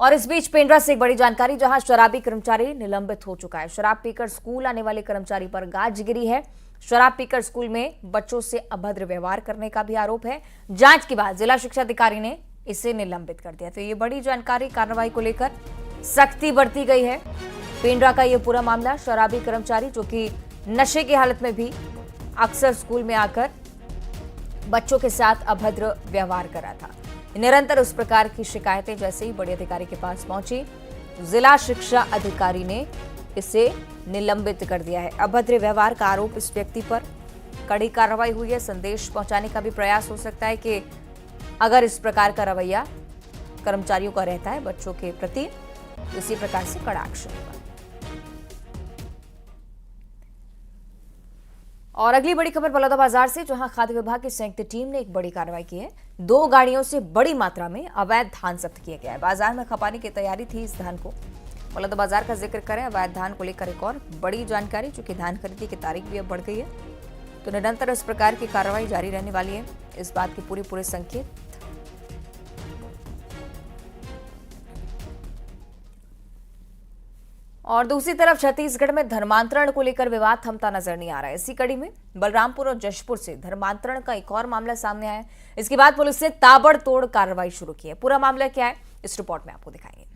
और इस बीच पेंड्रा से एक बड़ी जानकारी, जहां शराबी कर्मचारी निलंबित हो चुका है। शराब पीकर स्कूल आने वाले कर्मचारी पर गाज गिरी है। शराब पीकर स्कूल में बच्चों से अभद्र व्यवहार करने का भी आरोप है। जांच के बाद जिला शिक्षा अधिकारी ने इसे निलंबित कर दिया। तो ये बड़ी जानकारी, कार्रवाई को लेकर सख्ती बरती गई है। पेंड्रा का ये पूरा मामला, शराबी कर्मचारी जो कि नशे की हालत में भी अक्सर स्कूल में आकर बच्चों के साथ अभद्र व्यवहार कर रहा था। निरंतर उस प्रकार की शिकायतें जैसे ही बड़े अधिकारी के पास पहुंची, जिला शिक्षा अधिकारी ने इसे निलंबित कर दिया है। अभद्र व्यवहार का आरोप इस व्यक्ति पर, कड़ी कार्रवाई हुई है। संदेश पहुंचाने का भी प्रयास हो सकता है कि अगर इस प्रकार का रवैया कर्मचारियों का रहता है बच्चों के प्रति, इसी प्रकार से कड़ा एक्शन होगा। और अगली बड़ी खबर बलौदाबाजार से, जहां खाद्य विभाग की संयुक्त टीम ने एक बड़ी कार्रवाई की है। 2 गाड़ियों से बड़ी मात्रा में अवैध धान जब्त किया गया है। बाजार में खपाने की तैयारी थी इस धान को। बलौदाबाजार का जिक्र करें अवैध धान को लेकर एक और बड़ी जानकारी, चूंकि धान खरीदी की तारीख भी अब बढ़ गई है, तो निरंतर इस प्रकार की कार्रवाई जारी रहने वाली है। इस बात के पूरे संकेत। और दूसरी तरफ छत्तीसगढ़ में धर्मांतरण को लेकर विवाद थमता नजर नहीं आ रहा है। इसी कड़ी में बलरामपुर और जशपुर से धर्मांतरण का एक और मामला सामने आया है। इसके बाद पुलिस ने ताबड़तोड़ कार्रवाई शुरू की है। पूरा मामला क्या है, इस रिपोर्ट में आपको दिखाएंगे।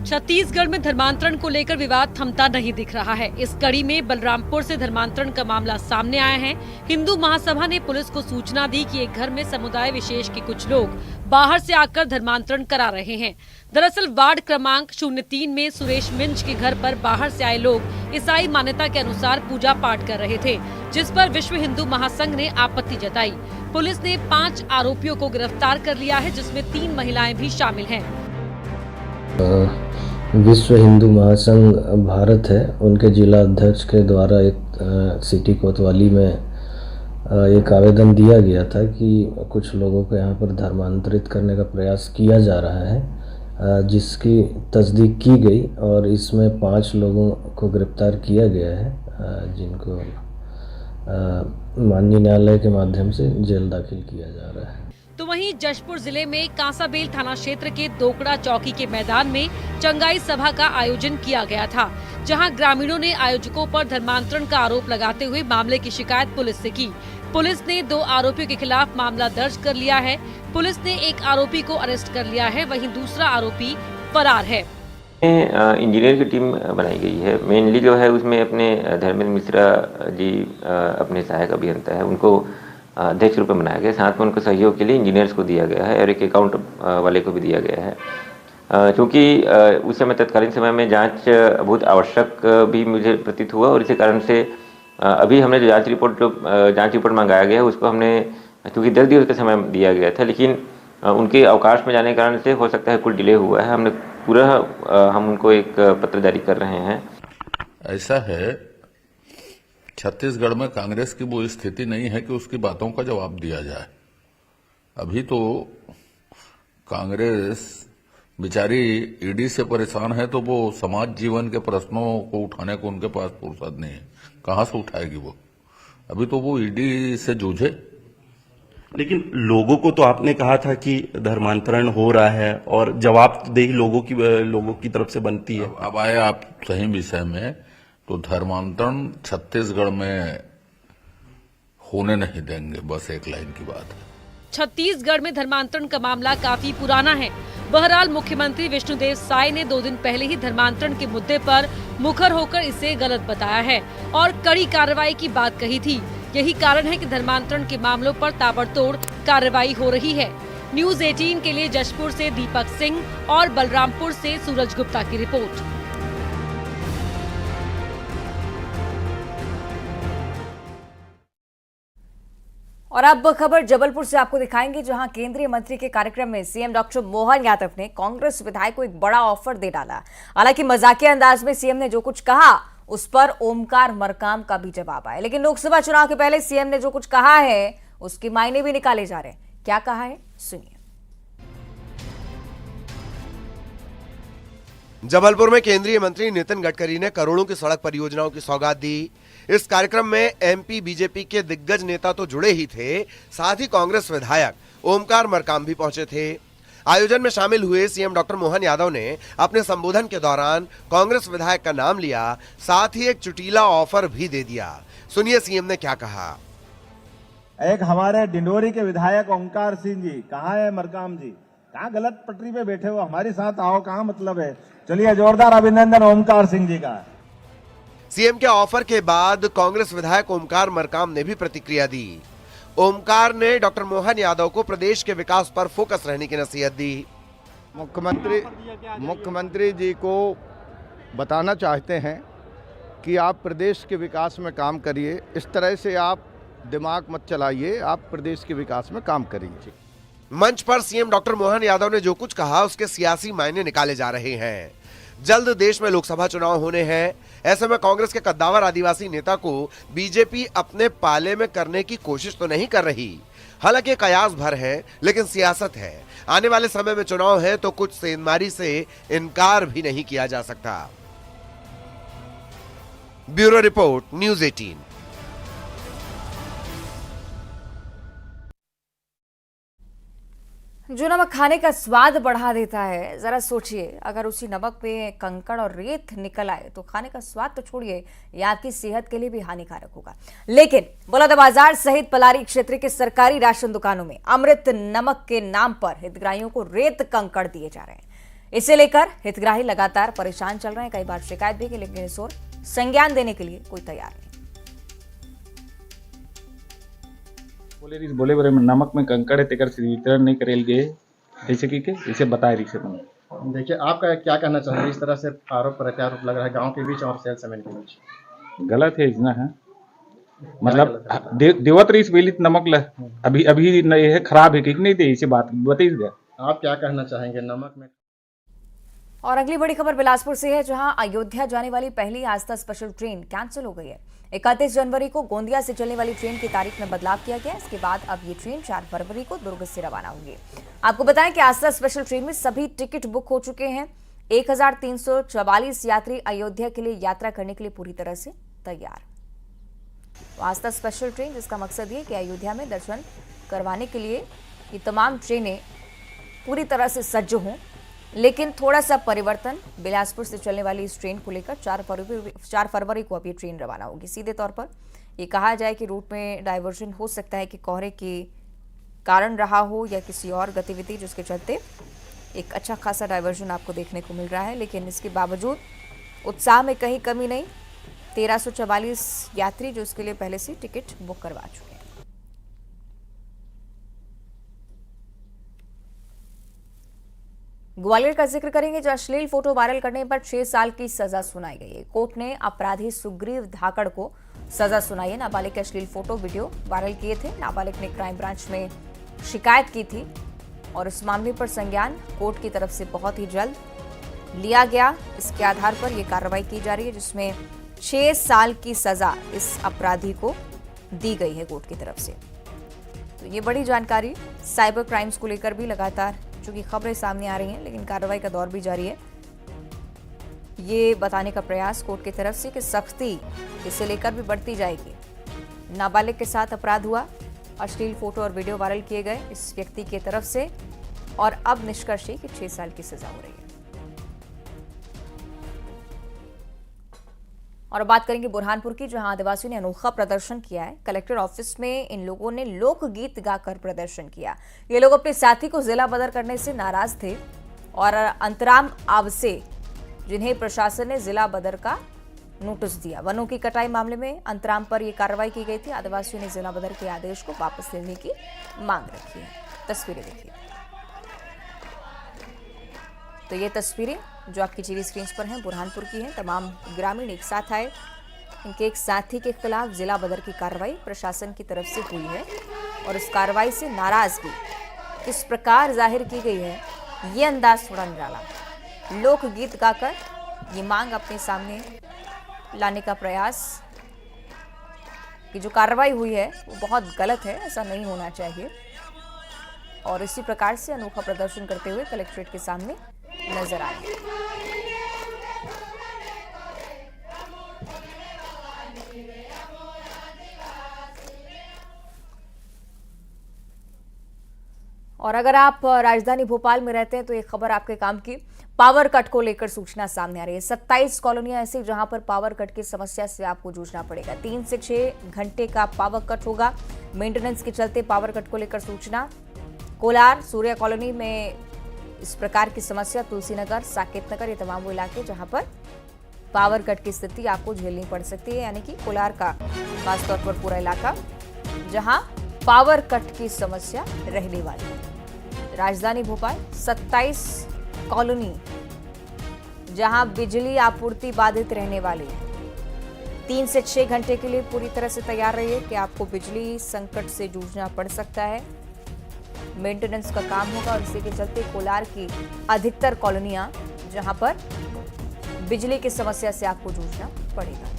छत्तीसगढ़ में धर्मांतरण को लेकर विवाद थमता नहीं दिख रहा है। इस कड़ी में बलरामपुर से धर्मांतरण का मामला सामने आया है। हिंदू महासभा ने पुलिस को सूचना दी कि एक घर में समुदाय विशेष के कुछ लोग बाहर से आकर धर्मांतरण करा रहे हैं। दरअसल वार्ड क्रमांक 03 में सुरेश मिंज के घर पर बाहर से आए लोग ईसाई मान्यता के अनुसार पूजा पाठ कर रहे थे, जिस पर विश्व हिंदू महासंघ ने आपत्ति जताई। पुलिस ने 5 आरोपियों को गिरफ्तार कर लिया है, जिसमें 3 महिलाएं भी शामिल हैं। विश्व हिंदू महासंघ भारत है, उनके जिला अध्यक्ष के द्वारा एक सिटी कोतवाली में एक आवेदन दिया गया था कि कुछ लोगों को यहाँ पर धर्मांतरित करने का प्रयास किया जा रहा है, जिसकी तस्दीक की गई और इसमें 5 लोगों को गिरफ्तार किया गया है, जिनको माननीय न्यायालय के माध्यम से जेल दाखिल किया जा रहा है। तो वहीं जशपुर जिले में कांसाबेल थाना क्षेत्र के दोकड़ा चौकी के मैदान में चंगाई सभा का आयोजन किया गया था, जहां ग्रामीणों ने आयोजकों पर धर्मांतरण का आरोप लगाते हुए मामले की शिकायत पुलिस से की। पुलिस ने 2 आरोपियों के खिलाफ मामला दर्ज कर लिया है। पुलिस ने एक आरोपी को अरेस्ट कर लिया है, वहीं दूसरा आरोपी फरार है। इंजीनियर की टीम बनाई गई है। मेनली जो है उसमें अपने धर्मेंद्र मिश्रा जी अपने सहायक अभियंता है, उनको अध्यक्ष रूप में बनाया गया। साथ में उनको सहयोग के लिए इंजीनियर्स को दिया गया है और एक अकाउंट वाले को भी दिया गया है। क्योंकि उस समय तत्कालीन समय में जांच बहुत आवश्यक भी मुझे प्रतीत हुआ और इसी कारण से अभी हमने जो जांच रिपोर्ट मंगाया गया है उसको हमने क्योंकि 10 दिवस का समय दिया गया था, लेकिन उनके अवकाश में जाने के कारण से हो सकता है कुछ डिले हुआ है। हमने पूरा हम उनको एक पत्र जारी कर रहे हैं। ऐसा है, छत्तीसगढ़ में कांग्रेस की वो स्थिति नहीं है कि उसकी बातों का जवाब दिया जाए। अभी तो कांग्रेस बेचारी ईडी से परेशान है, तो वो समाज जीवन के प्रश्नों को उठाने को उनके पास फुर्सत नहीं है। कहां से उठाएगी वो? अभी तो वो ईडी से जूझे। लेकिन लोगों को तो आपने कहा था कि धर्मांतरण हो रहा है और जवाबदेही लोगों की तरफ से बनती है। अब आए आप सही विषय में, तो धर्मांतरण छत्तीसगढ़ में होने नहीं देंगे, बस एक लाइन की बात है। छत्तीसगढ़ में धर्मांतरण का मामला काफी पुराना है। बहरहाल मुख्यमंत्री विष्णुदेव साय ने 2 दिन पहले ही धर्मांतरण के मुद्दे पर मुखर होकर इसे गलत बताया है और कड़ी कार्रवाई की बात कही थी। यही कारण है कि धर्मांतरण के मामलों पर ताबड़तोड़ कार्रवाई हो रही है। न्यूज़ 18 के लिए जशपुर से दीपक सिंह और बलरामपुर से सूरज गुप्ता की रिपोर्ट। और अब खबर जबलपुर से आपको दिखाएंगे, जहां केंद्रीय मंत्री के कार्यक्रम में सीएम डॉक्टर मोहन यादव ने कांग्रेस विधायक को एक बड़ा ऑफर दे डाला। हालांकि मजाकिया अंदाज में सीएम ने जो कुछ कहा उस पर ओमकार मरकाम का भी जवाब आया, लेकिन लोकसभा चुनाव के पहले सीएम ने जो कुछ कहा है उसके मायने भी निकाले जा रहे हैं। क्या कहा है, सुनिए। जबलपुर में केंद्रीय मंत्री नितिन गडकरी ने करोड़ों की सड़क परियोजनाओं की सौगात दी। इस कार्यक्रम में एमपी बीजेपी के दिग्गज नेता तो जुड़े ही थे, साथ ही कांग्रेस विधायक ओमकार मरकाम भी पहुंचे थे। आयोजन में शामिल हुए सीएम डॉक्टर मोहन यादव ने अपने संबोधन के दौरान कांग्रेस विधायक का नाम लिया, साथ ही एक चुटीला ऑफर भी दे दिया। सुनिए सीएम ने क्या कहा। एक हमारे डिंडोरी के विधायक ओमकार सिंह जी, कहाँ है मरकाम जी, कहाँ गलत पटरी पे बैठे हो, हमारे साथ आओ, कहाँ मतलब है। चलिए जोरदार अभिनंदन ओमकार सिंह जी का। सीएम के ऑफर के बाद कांग्रेस विधायक ओमकार मरकाम ने भी प्रतिक्रिया दी। ओमकार ने डॉक्टर मोहन यादव को प्रदेश के विकास पर फोकस रहने की नसीहत दी। मुख्यमंत्री जी को बताना चाहते हैं कि आप प्रदेश के विकास में काम करिए, इस तरह से आप दिमाग मत चलाइए, आप प्रदेश के विकास में काम करिए। मंच पर सीएम डॉक्टर मोहन यादव ने जो कुछ कहा उसके सियासी मायने निकाले जा रहे हैं। जल्द देश में लोकसभा चुनाव होने हैं, ऐसे में कांग्रेस के कद्दावर आदिवासी नेता को बीजेपी अपने पाले में करने की कोशिश तो नहीं कर रही। हालांकि कयास भर है, लेकिन सियासत है। आने वाले समय में चुनाव है तो कुछ सेंधमारी से इनकार भी नहीं किया जा सकता। Bureau report, news 18। जो नमक खाने का स्वाद बढ़ा देता है, जरा सोचिए अगर उसी नमक पे कंकड़ और रेत निकल आए तो खाने का स्वाद तो छोड़िए, ये आपकी सेहत के लिए भी हानिकारक होगा। लेकिन बलौदाबाजार सहित पलारी क्षेत्र के सरकारी राशन दुकानों में अमृत नमक के नाम पर हितग्राहियों को रेत कंकड़ दिए जा रहे हैं। इसे लेकर हितग्राही लगातार परेशान चल रहे हैं। कई बार शिकायत भी की, लेकिन इस ओर संज्ञान देने के लिए कोई तैयार नहीं। बोले नमक में कंकड़ है, तेकर से वितरण नहीं करेल गए, ऐसे की के इसे बताए रही से। देखिए, आपका क्या कहना चाहेंगे इस तरह से आरोप प्रत्यारोप लग रहा है गांव के बीच और सेल्समैन के बीच? गलत है इतना है, मतलब देवत रही बेलित नमक ल अभी ये है खराब है कि नहीं दे, इसे बात बताइए। आप क्या कहना चाहेंगे नमक में? और अगली बड़ी खबर बिलासपुर से है, जहां अयोध्या जाने वाली पहली आस्था स्पेशल ट्रेन कैंसिल हो गई है। 31 जनवरी को गोंदिया से चलने वाली ट्रेन की तारीख में बदलाव किया गया। इसके बाद अब ये ट्रेन 4 फरवरी को दुर्ग से रवाना होगी। आपको बताएं कि आस्था स्पेशल ट्रेन में सभी टिकट बुक हो चुके हैं। 1344 यात्री अयोध्या के लिए यात्रा करने के लिए पूरी तरह से तैयार। आस्था स्पेशल ट्रेन, जिसका मकसद ये कि अयोध्या में दर्शन करवाने के लिए ये तमाम ट्रेनें पूरी तरह से सज्ज हों, लेकिन थोड़ा सा परिवर्तन। बिलासपुर से चलने वाली इस ट्रेन को लेकर 4 फरवरी को अब ये ट्रेन रवाना होगी। सीधे तौर पर ये कहा जाए कि रूट में डाइवर्जन हो सकता है कि कोहरे के कारण रहा हो या किसी और गतिविधि, जिसके चलते एक अच्छा खासा डाइवर्जन आपको देखने को मिल रहा है। लेकिन इसके बावजूद उत्साह में कहीं कमी नहीं। 1344 यात्री जो इसके लिए पहले से टिकट बुक करवा चुके हैं। ग्वालियर का जिक्र करेंगे, जो अश्लील फोटो वायरल करने पर 6 साल की सजा सुनाई गई है। कोर्ट ने अपराधी सुग्रीव धाकड़ को सजा सुनाई है। नाबालिग के अश्लील फोटो वीडियो वायरल किए थे। नाबालिग ने क्राइम ब्रांच में शिकायत की थी और इस मामले पर संज्ञान कोर्ट की तरफ से बहुत ही जल्द लिया गया। इसके आधार पर यह कार्रवाई की जा रही है, जिसमें 6 साल की सजा इस अपराधी को दी गई है कोर्ट की तरफ से। तो ये बड़ी जानकारी साइबर क्राइम्स को लेकर भी लगातार चूंकि खबरें सामने आ रही हैं, लेकिन कार्रवाई का दौर भी जारी है। ये बताने का प्रयास कोर्ट की तरफ से कि सख्ती इसे लेकर भी बढ़ती जाएगी। नाबालिग के साथ अपराध हुआ, अश्लील फोटो और वीडियो वायरल किए गए इस व्यक्ति की तरफ से, और अब निष्कर्ष है कि 6 साल की सजा हो रही है। और अब बात करेंगे बुरहानपुर की, जहां आदिवासियों ने अनोखा प्रदर्शन किया है। कलेक्टर ऑफिस में इन लोगों ने लोकगीत गाकर प्रदर्शन किया। ये लोग अपने साथी को जिला बदर करने से नाराज थे और अंतराम आवसे, जिन्हें प्रशासन ने जिला बदर का नोटिस दिया। वनों की कटाई मामले में अंतराम पर यह कार्रवाई की गई थी। आदिवासियों ने जिला बदर के आदेश को वापस लेने की मांग रखी है। तस्वीरें देखिए। तो ये तस्वीरें जो आपकी टीवी स्क्रीन पर हैं बुरहानपुर की हैं। तमाम ग्रामीण एक साथ आए। इनके एक साथी के खिलाफ जिला बदर की कार्रवाई प्रशासन की तरफ से हुई है और इस कार्रवाई से नाराजगी किस प्रकार जाहिर की गई है, ये अंदाज थोड़ा निराला। लोकगीत गाकर ये मांग अपने सामने लाने का प्रयास कि जो कार्रवाई हुई है वो बहुत गलत है, ऐसा नहीं होना चाहिए। और इसी प्रकार से अनोखा प्रदर्शन करते हुए कलेक्ट्रेट के सामने नजर आए। और अगर आप राजधानी भोपाल में रहते हैं तो ये खबर आपके काम की। पावर कट को लेकर सूचना सामने आ रही है। 27 कॉलोनियां ऐसी जहां पर पावर कट की समस्या से आपको जूझना पड़ेगा। 3 से 6 घंटे का पावर कट होगा। मेंटेनेंस के चलते पावर कट को लेकर सूचना। कोलार, सूर्या कॉलोनी में इस प्रकार की समस्या, तुलसी नगर, साकेत नगर, ये तमाम वो इलाके जहां पर पावर कट की स्थिति आपको झेलनी पड़ सकती है, यानी कि कोलार का खासतौर पर पूरा इलाका जहां पावर कट की समस्या रहने वाली है। राजधानी भोपाल 27 कॉलोनी जहां बिजली आपूर्ति बाधित रहने वाली है। 3 से 6 घंटे के लिए पूरी तरह से तैयार रहिए कि आपको बिजली संकट से जूझना पड़ सकता है। मेंटेनेंस का काम होगा और इसी के चलते कोलार की अधिकतर कॉलोनियां जहां पर बिजली की समस्या से आपको जूझना पड़ेगा।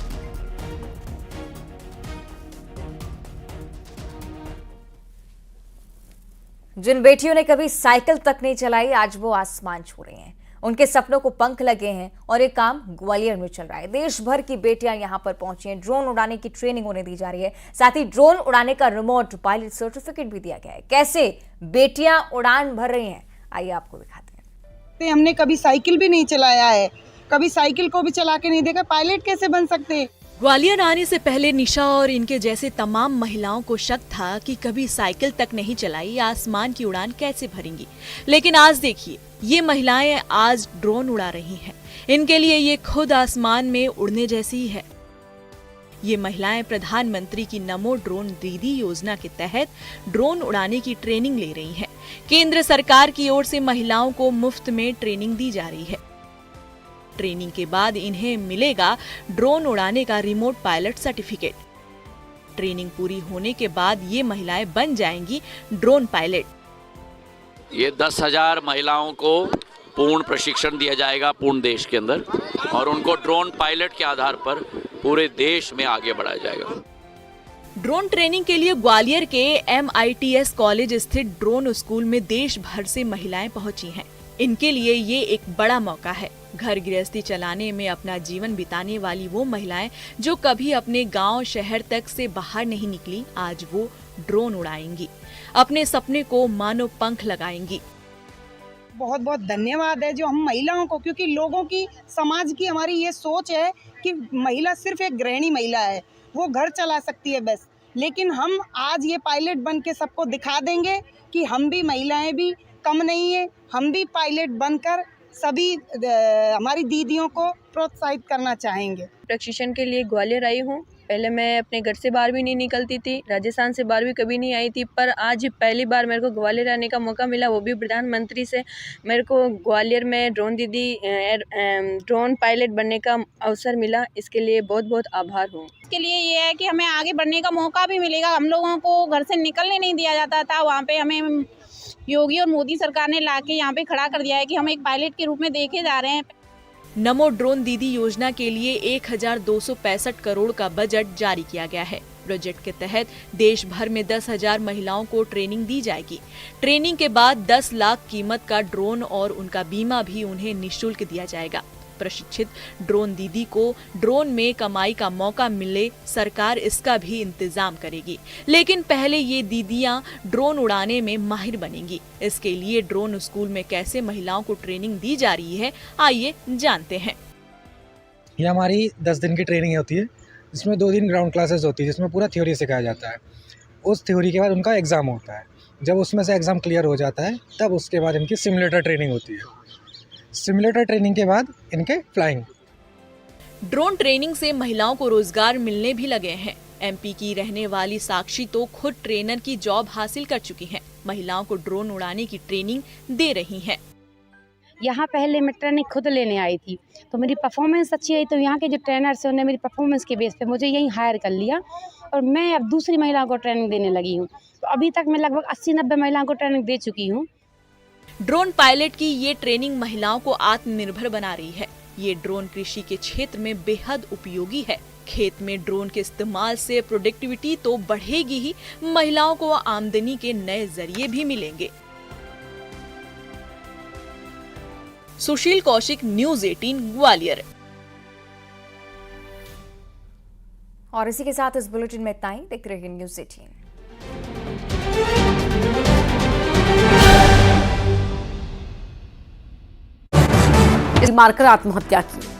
जिन बेटियों ने कभी साइकिल तक नहीं चलाई, आज वो आसमान छू रही हैं। उनके सपनों को पंख लगे हैं और ये काम ग्वालियर में चल रहा है। देश भर की बेटियां यहां पर पहुंची हैं। ड्रोन उड़ाने की ट्रेनिंग उन्हें दी जा रही है। साथ ही ड्रोन उड़ाने का रिमोट पायलट सर्टिफिकेट भी दिया गया है। कैसे बेटियां उड़ान भर रही हैं, आइए आपको दिखाते हैं। हमने कभी साइकिल भी नहीं चलाया है, कभी साइकिल को भी चला के नहीं देखा, पायलट कैसे बन सकते हैं। ग्वालियर आने से पहले निशा और इनके जैसे तमाम महिलाओं को शक था कि कभी साइकिल तक नहीं चलाई, आसमान की उड़ान कैसे भरेंगी। लेकिन आज देखिए, ये महिलाएं आज ड्रोन उड़ा रही हैं। इनके लिए ये खुद आसमान में उड़ने जैसी ही है। ये महिलाएं प्रधानमंत्री की नमो ड्रोन दीदी योजना के तहत ड्रोन उड़ाने की ट्रेनिंग ले रही हैं। केंद्र सरकार की ओर से महिलाओं को मुफ्त में ट्रेनिंग दी जा रही है। ट्रेनिंग के बाद इन्हें मिलेगा ड्रोन उड़ाने का रिमोट पायलट सर्टिफिकेट। ट्रेनिंग पूरी होने के बाद ये महिलाएं बन जाएंगी ड्रोन पायलट। ये 10,000 महिलाओं को पूर्ण प्रशिक्षण दिया जाएगा पूर्ण देश के अंदर, और उनको ड्रोन पायलट के आधार पर पूरे देश में आगे बढ़ाया जाएगा। ड्रोन ट्रेनिंग के लिए ग्वालियर के MITS कॉलेज स्थित ड्रोन स्कूल में देश भर से महिलाएं पहुंची हैं। इनके लिए ये एक बड़ा मौका है। घर गृहस्थी चलाने में अपना जीवन बिताने वाली वो महिलाएं जो कभी अपने गांव शहर तक से बाहर नहीं निकली, आज वो ड्रोन उड़ाएंगी, अपने सपने को मानो पंख लगाएंगी। बहुत बहुत धन्यवाद है जो हम महिलाओं को, क्योंकि लोगों की, समाज की हमारी ये सोच है कि महिला सिर्फ एक गृहिणी महिला है, वो घर चला सकती है बस। लेकिन हम आज ये पायलट बन के सबको दिखा देंगे कि हम भी महिलाएं भी कम नहीं है, हम भी पायलट बनकर सभी हमारी दीदियों को प्रोत्साहित करना चाहेंगे। प्रशिक्षण के लिए ग्वालियर आई हूँ। पहले मैं अपने घर से बाहर भी नहीं निकलती थी, राजस्थान से बाहर भी कभी नहीं आई थी, पर आज पहली बार मेरे को ग्वालियर आने का मौका मिला, वो भी प्रधानमंत्री से। मेरे को ग्वालियर में ड्रोन दीदी ड्रोन पायलट बनने का अवसर मिला, इसके लिए बहुत बहुत आभार हूँ। इसके लिए ये है कि हमें आगे बढ़ने का मौका भी मिलेगा। हम लोगों को घर से निकलने नहीं दिया जाता था, वहाँ पे हमें योगी और मोदी सरकार ने लाके यहाँ पे खड़ा कर दिया है कि हम एक पायलट के रूप में देखे जा रहे हैं। नमो ड्रोन दीदी योजना के लिए 1265 करोड़ का बजट जारी किया गया है। प्रोजेक्ट के तहत देश भर में 10,000 महिलाओं को ट्रेनिंग दी जाएगी। ट्रेनिंग के बाद 10 लाख कीमत का ड्रोन और उनका बीमा भी उन्हें निःशुल्क दिया जाएगा। प्रशिक्षित ड्रोन दीदी को ड्रोन में कमाई का मौका मिले, सरकार इसका भी इंतजाम करेगी। लेकिन पहले ये दीदियां ड्रोन उड़ाने में माहिर बनेंगी। इसके लिए ड्रोन स्कूल में कैसे महिलाओं को ट्रेनिंग दी जा रही है, आइए जानते हैं। ये हमारी 10 दिन की ट्रेनिंग होती है, जिसमें 2 दिन ग्राउंड क्लासेस होती है, जिसमें पूरा थ्योरी सिखाया जाता है। उस थ्योरी के बाद उनका एग्ज़ाम होता है। जब उसमें से एग्ज़ाम क्लियर हो जाता है, तब उसके बाद इनकी सिमुलेटर ट्रेनिंग होती है। सिमुलेटर ट्रेनिंग के बाद इनके फ्लाइंग। ड्रोन ट्रेनिंग से महिलाओं को रोजगार मिलने भी लगे हैं। MP की रहने वाली साक्षी तो खुद ट्रेनर की जॉब हासिल कर चुकी हैं। महिलाओं को ड्रोन उड़ाने की ट्रेनिंग दे रही हैं। यहाँ पहले मैं ट्रेनिंग खुद लेने आई थी, तो मेरी परफॉर्मेंस अच्छी आई, तो यहाँ के जो ट्रेनर्स हैं उन्होंने मेरी परफॉर्मेंस के बेस पे मुझे यहीं हायर कर लिया और मैं अब दूसरी महिलाओं को ट्रेनिंग देने लगी हूँ। तो अभी तक मैं लगभग 80-90 महिलाओं को ट्रेनिंग दे चुकी हूँ। ड्रोन पायलट की ये ट्रेनिंग महिलाओं को आत्मनिर्भर बना रही है। ये ड्रोन कृषि के क्षेत्र में बेहद उपयोगी है। खेत में ड्रोन के इस्तेमाल से प्रोडक्टिविटी तो बढ़ेगी ही, महिलाओं को आमदनी के नए जरिए भी मिलेंगे। सुशील कौशिक, न्यूज़ 18 ग्वालियर। और इसी के साथ इस बुलेटिन में इतना ही। देखते रहिए न्यूज़ 18। मारकर आत्महत्या की।